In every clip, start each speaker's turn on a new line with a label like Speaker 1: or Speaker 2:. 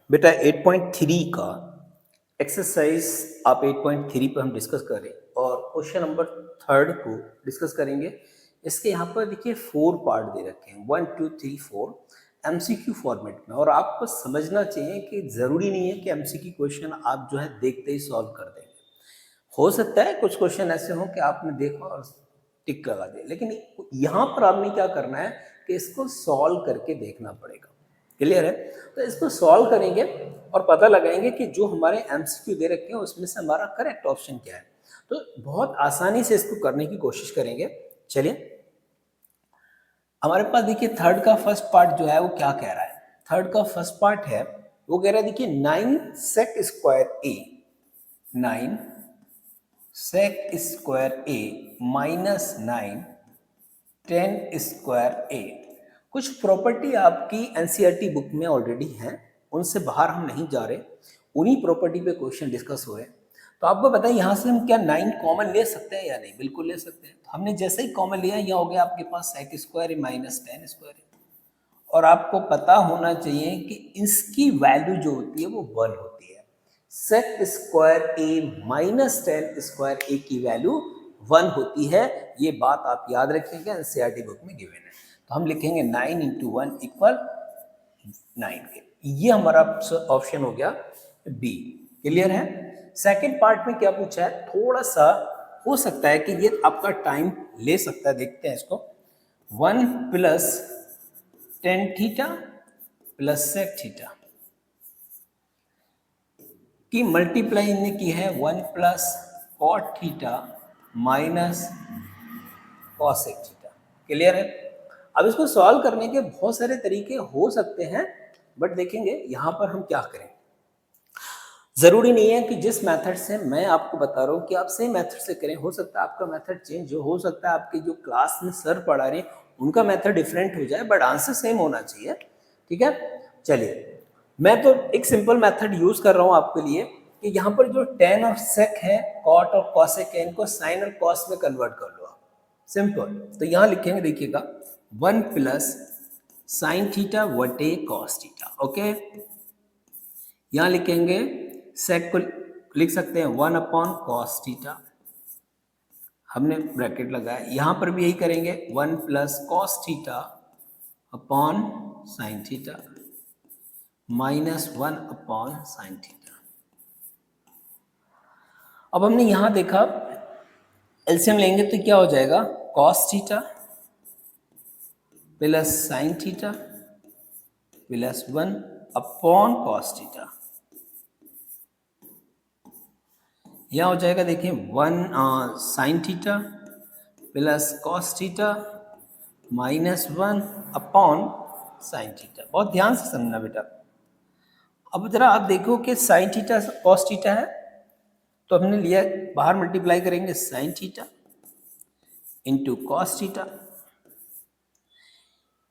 Speaker 1: बेटा 8.3 का एक्सरसाइज आप 8.3 पर हम डिस्कस करें और क्वेश्चन नंबर थर्ड को डिस्कस करेंगे। इसके यहाँ पर देखिए 4 पार्ट दे रखे हैं, 1 2 3 4 एमसीक्यू फॉर्मेट में। और आपको समझना चाहिए कि ज़रूरी नहीं है कि एमसीक्यू क्वेश्चन आप जो है देखते ही सॉल्व कर देंगे। हो सकता है कुछ क्वेश्चन ऐसे हों कि आपने देखा और टिक लगा दिया, लेकिन यहाँ पर आपने क्या करना है कि इसको सॉल्व करके देखना पड़ेगा। क्लियर है? तो इसको सॉल्व करेंगे और पता लगाएंगे कि जो हमारे एमसीक्यू दे रखे हैं उसमें से हमारा करेक्ट ऑप्शन क्या है। तो बहुत आसानी से इसको करने की कोशिश करेंगे। चलिए, हमारे पास देखिए थर्ड का फर्स्ट पार्ट जो है वो क्या कह रहा है। थर्ड का फर्स्ट पार्ट है वो कह रहा है, देखिए 9 सेक स्क्वायर ए, 9 सेक स्क्वायर ए माइनस 9 10 स्क्वायर ए। कुछ प्रॉपर्टी आपकी एनसीईआरटी बुक में ऑलरेडी हैं, उनसे बाहर हम नहीं जा रहे, उन्हीं प्रॉपर्टी पे क्वेश्चन डिस्कस हो रहे हैं। तो आपको बताएं यहाँ से हम क्या 9 कॉमन ले सकते हैं या नहीं? बिल्कुल ले सकते हैं। तो हमने जैसे ही कॉमन लिया, यहाँ हो गया आपके पास सेक स्क्वायर ए माइनस 10 स्क्वायर ए। और आपको पता होना चाहिए कि इसकी वैल्यू जो होती है वो 1 होती है। सेक स्क्वायर ए माइनस 10 स्क्वायर ए की वैल्यू 1 होती है। ये बात आप याद रखेंगे, एनसीईआरटी बुक में गिवन है। तो हम लिखेंगे 9 इंटू 1 इक्वल 9 के। ये हमारा ऑप्शन हो गया बी। क्लियर है? सेकंड पार्ट में क्या पूछा है, थोड़ा सा हो सकता है कि ये आपका टाइम ले सकता है। देखते हैं इसको। 1 plus tan theta plus sec theta की मल्टीप्लाई इनने की है 1 plus cot theta minus cosec theta. Clear है? अब इसको सॉल्व करने के बहुत सारे तरीके हो सकते हैं, बट देखेंगे यहाँ पर हम क्या करें। जरूरी नहीं है कि जिस मेथड से मैं आपको बता रहा हूँ कि आप सेम मेथड से करें। हो सकता है आपका मेथड चेंज हो सकता है आपके जो क्लास में सर पढ़ा रहे हैं उनका मेथड डिफरेंट हो जाए, बट आंसर सेम होना चाहिए। ठीक है? चलिए, मैं तो एक सिंपल मेथड यूज कर रहा हूँ आपके लिए कि यहाँ पर जो टेन और सेक है, कॉट और कॉसेक है, इनको साइन और कॉस में कन्वर्ट कर लो आप। सिंपल। तो यहाँ लिखेंगे, देखिएगा 1 प्लस साइन थीटा वटे कॉस थीटा। ओके, यहाँ लिखेंगे सेक को लिख सकते हैं 1 अपॉन कॉस थीटा, हमने ब्रैकेट लगाया। यहाँ पर भी यही करेंगे, 1 plus cos theta upon sine theta minus 1 upon sine theta. अब हमने यहाँ देखा एलसीएम लेंगे तो क्या हो जाएगा, cos theta plus sine theta plus 1 upon cos theta. यह हो जाएगा, देखिए 1 sine theta plus cos theta minus 1 upon sine theta. बहुत ध्यान से समझना बेटा। अब जरा आप देखो कि साइन थीटा कॉस थीटा है, तो हमने लिया बाहर मल्टीप्लाई करेंगे sine theta into cos theta.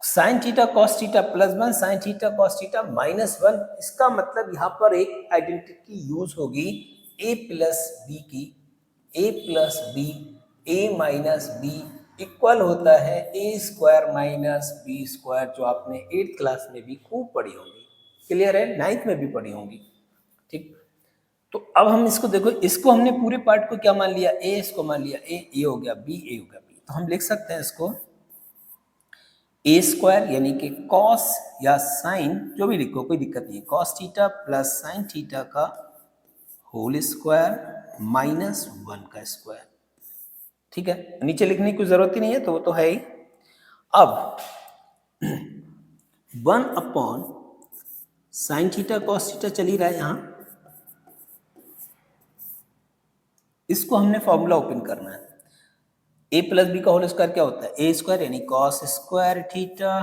Speaker 1: Sine theta cos theta plus 1 sine theta cos theta minus 1। इसका मतलब यहाँ पर एक आइडेंटिटी यूज होगी ए प्लस बी की। ए प्लस बी, ए माइनस बी इक्वल होता है ए स्क्वायर माइनस बी स्क्वायर, जो आपने 8th क्लास में भी खूब पढ़ी होगी। क्लियर है? 9th में भी पढ़ी होंगी। ठीक, तो अब हम इसको देखो, इसको हमने पूरे पार्ट को क्या मान लिया, ए, इसको मान लिया ए हो गया बी, ए हो गया बी। तो हम लिख सकते हैं इसको ए स्क्वायर यानी कि कॉस या साइन, जो भी लिखो कोई दिक्कत नहीं है, cos theta plus sine theta का होल स्क्वायर माइनस 1 का स्क्वायर। ठीक है, नीचे लिखने की जरूरत ही नहीं है, तो वो तो है ही। अब 1 upon sine theta cos theta चल ही रहा है यहाँ, इसको हमने फॉर्मूला ओपन करना है। ए प्लस बी का होल स्क्वायर क्या होता है, ए स्क्वायर यानी cos square theta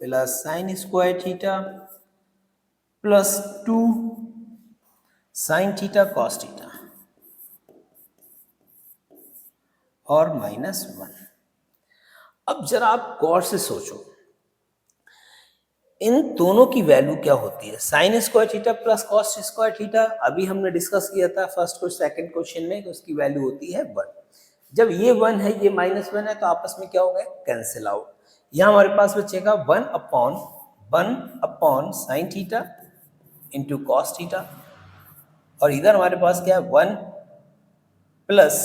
Speaker 1: plus sine square theta plus 2 sine theta cos theta और माइनस 1। अब जरा आप गौर से सोचो, इन दोनों की वैल्यू क्या होती है, sine square theta plus cos square theta. अभी हमने डिस्कस किया था फर्स्ट और सेकंड क्वेश्चन में कि उसकी वैल्यू होती है 1। जब ये 1 है, ये माइनस 1 है, तो आपस में क्या हो गए, कैंसिल आउट। यहाँ हमारे पास बचेगा 1 upon sine theta into cos theta, और इधर हमारे पास क्या है 1 plus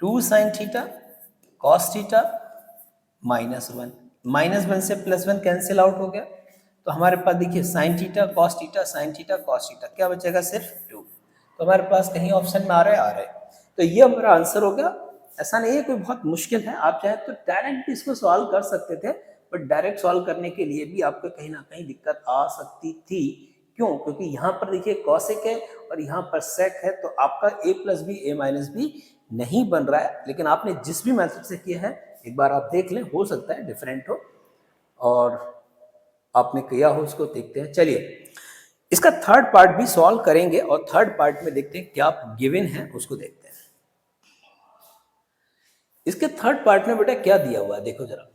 Speaker 1: 2 sine theta cos theta -1, -1 से +1 कैंसिल आउट हो गया, तो हमारे पास देखिए sine theta cos theta sine theta cos theta, क्या बचेगा सिर्फ 2। तो हमारे पास कहीं ऑप्शन में आ रहा है, तो ये हमारा आंसर हो गया। ऐसा नहीं है कोई बहुत मुश्किल है, आप चाहे तो डायरेक्ट भी इसको सॉल्व कर सकते थे, बट डायरेक्ट सॉल्व करने के लिए भी आपको कहीं ना कहीं दिक्कत आ सकती थी। क्यों? क्योंकि यहाँ पर देखिए कॉसेक है और यहाँ पर सेक है, तो आपका a plus B a minus B नहीं बन रहा है। लेकिन आपने जिस भी मेथड से किया है एक बार आप देख लें, हो सकता है डिफरेंट हो और आपने किया हो, उसको देखते हैं। चलिए इसका थर्ड पार्ट भी सॉल्व करेंगे और थर्ड पार्ट में देखते हैं क्या गिवन है, उसको देखते हैं। इसके थर्ड पार्ट में बेटा क्या दिया हुआ है देखो जरा,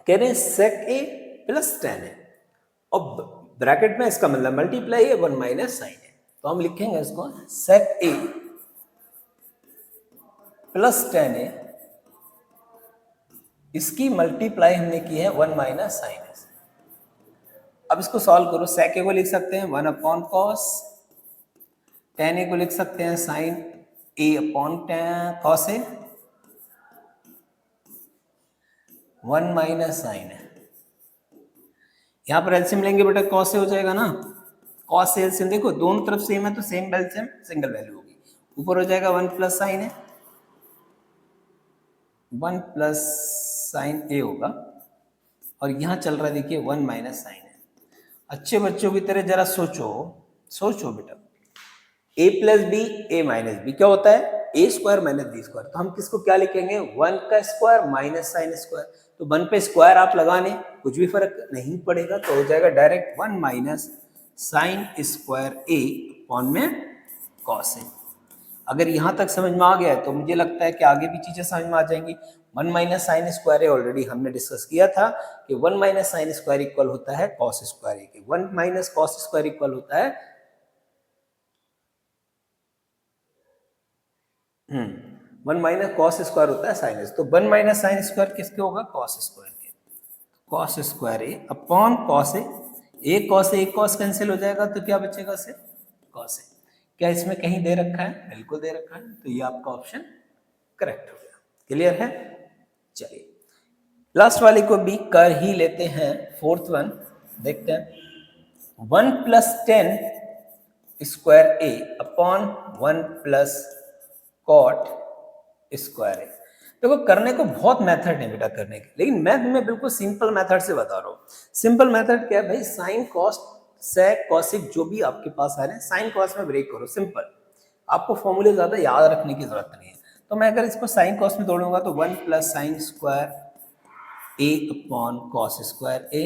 Speaker 1: कह रहे हैं सेक ए प्लस टेन है और ब्रैकेट में इसका मतलब मल्टीप्लाई है 1 माइनस साइन है, तो हम लिखेंगे इसको सेक ए प्लस टेन है, इसकी मल्टीप्लाई हमने की है 1 माइनस साइन है। अब इसको सॉल्व करो, सेक ए को लिख सकते हैं 1 अपॉन कॉस, टेन ए को लिख सकते हैं sign A upon cos A, 1 minus sign है। यहाँ पर एलसीएम लेंगे बेटा कॉस से हो जाएगा ना, कॉस से एलसीएम देखो दोनों तरफ सेम है तो सेम एलसीएम सिंगल वैल्यू होगी, ऊपर हो जाएगा 1 प्लस साइन है, 1 प्लस साइन ए होगा, और यहाँ चल रहा है देखिए 1 माइनस साइन है। अच्छे बच्चों की तरह जरा सोचो बेटा, a plus B a minus B क्या होता है a square minus B square, तो हम किसको क्या लिखेंगे 1 का स्क्वायर माइनस साइन स्क्वायर, तो 1 पे स्क्वायर आप लगाने कुछ भी फर्क नहीं पड़ेगा, तो हो जाएगा direct 1 minus sine square a upon में कॉस ए। अगर यहाँ तक समझ में आ गया है तो मुझे लगता है कि आगे भी चीजें समझ में आ जाएंगी। 1 माइनस साइन स्क्वायर ए ऑलरेडी हमने डिस्कस किया था कि 1 माइनस साइन स्क्वायर इक्वल होता है कॉस स्क्वायर ए के, 1 माइनस कॉस स्क्वायर इक्वल होता है 1 माइनस कॉस स्क्वायर होता है साइन एस, तो 1 माइनस साइन स्क्वायर किसके होगा कॉस स्क्वायर के, cos square A upon cos A cos A cos cancel हो जाएगा, तो क्या बचेगा सिर्फ कॉस ए। क्या इसमें कहीं दे रखा है? बिल्कुल दे रखा है, तो ये आपका ऑप्शन करेक्ट हो गया। क्लियर है? चलिए लास्ट वाले को भी कर ही लेते हैं, फोर्थ वन देखते हैं। 1 प्लस 10 स्क्वायर ए अपॉन 1 प्लस कॉट स्क्वायर ए। देखो करने को बहुत मेथड है बेटा करने के, लेकिन मैं तुम्हें बिल्कुल सिंपल मेथड से बता रहा हूँ। सिंपल मेथड क्या है भाई, साइन कॉस सेक कॉसिक जो भी आपके पास आ रहे हैं साइन कॉस में ब्रेक करो, सिंपल। आपको फॉर्मूले ज्यादा याद रखने की जरूरत नहीं है। तो मैं अगर इसको साइन कॉस में तोड़ूंगा तो 1 प्लस साइन स्क्वायर ए अपॉन कॉस स्क्वायर ए,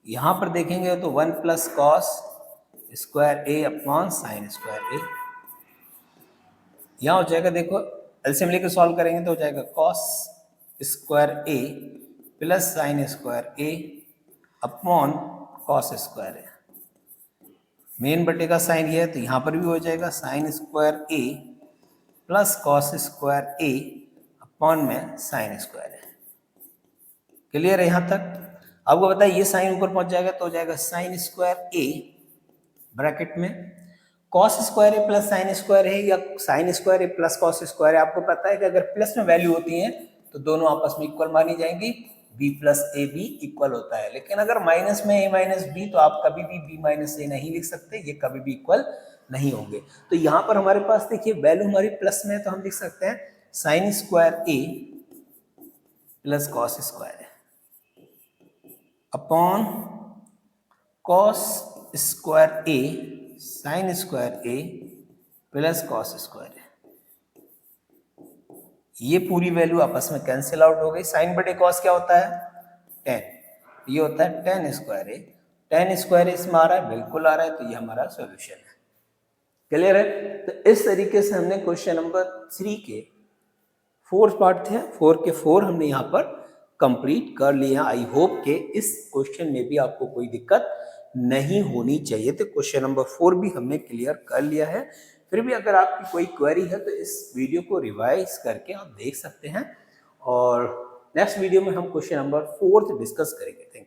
Speaker 1: यहां पर देखेंगे तो 1 प्लस कॉस स्क्वायर ए अपॉन साइन स्क्वायर ए, यहाँ हो जाएगा देखो एलसीएम लेकर सॉल्व करेंगे तो हो जाएगा cos square A plus sign square A upon cos square A, main बटे का साइन ये है तो यहाँ पर भी हो जाएगा sign square A plus cos square A upon में साइन स्क्वायर ए। क्लियर है यहाँ तक? आपको बताइए ये साइन ऊपर पहुंच जाएगा तो हो जाएगा साइन स्क्वायर ए ब्रैकेट में cos square A plus sine square है या sign square A plus cos square है। आपको पता है कि अगर प्लस में वैल्यू होती है तो दोनों आपस में इक्वल मानी जाएंगी, b plus A B equal होता है। लेकिन अगर माइनस में a माइनस बी तो आप कभी भी b माइनस ए नहीं लिख सकते, ये कभी भी इक्वल नहीं होंगे। तो यहाँ पर हमारे पास देखिए वैल्यू हमारी प्लस में है तो हम लिख सकते हैं sine square A plus cos square upon cos square A sine square A plus cos square A. ये पूरी वैल्यू आपस में कैंसिल आउट हो गई। साइन बटे कॉस क्या होता है 10, ये होता है 10 स्क्वायर ए, 10 स्क्वायर इसमें आ रहा है, बिल्कुल आ रहा है, तो ये हमारा सॉल्यूशन है। क्लियर है? तो इस तरीके से हमने क्वेश्चन नंबर 3 के 4 पार्ट थे, 4 के 4 हमने यहाँ पर कंप्लीट कर लिया। आई होप के इस क्वेश्चन में भी आपको कोई दिक्कत नहीं होनी चाहिए। तो क्वेश्चन नंबर 4 भी हमने क्लियर कर लिया है। फिर भी अगर आपकी कोई क्वेरी है तो इस वीडियो को रिवाइज करके आप देख सकते हैं, और नेक्स्ट वीडियो में हम क्वेश्चन नंबर 4 डिस्कस करेंगे। Thank you.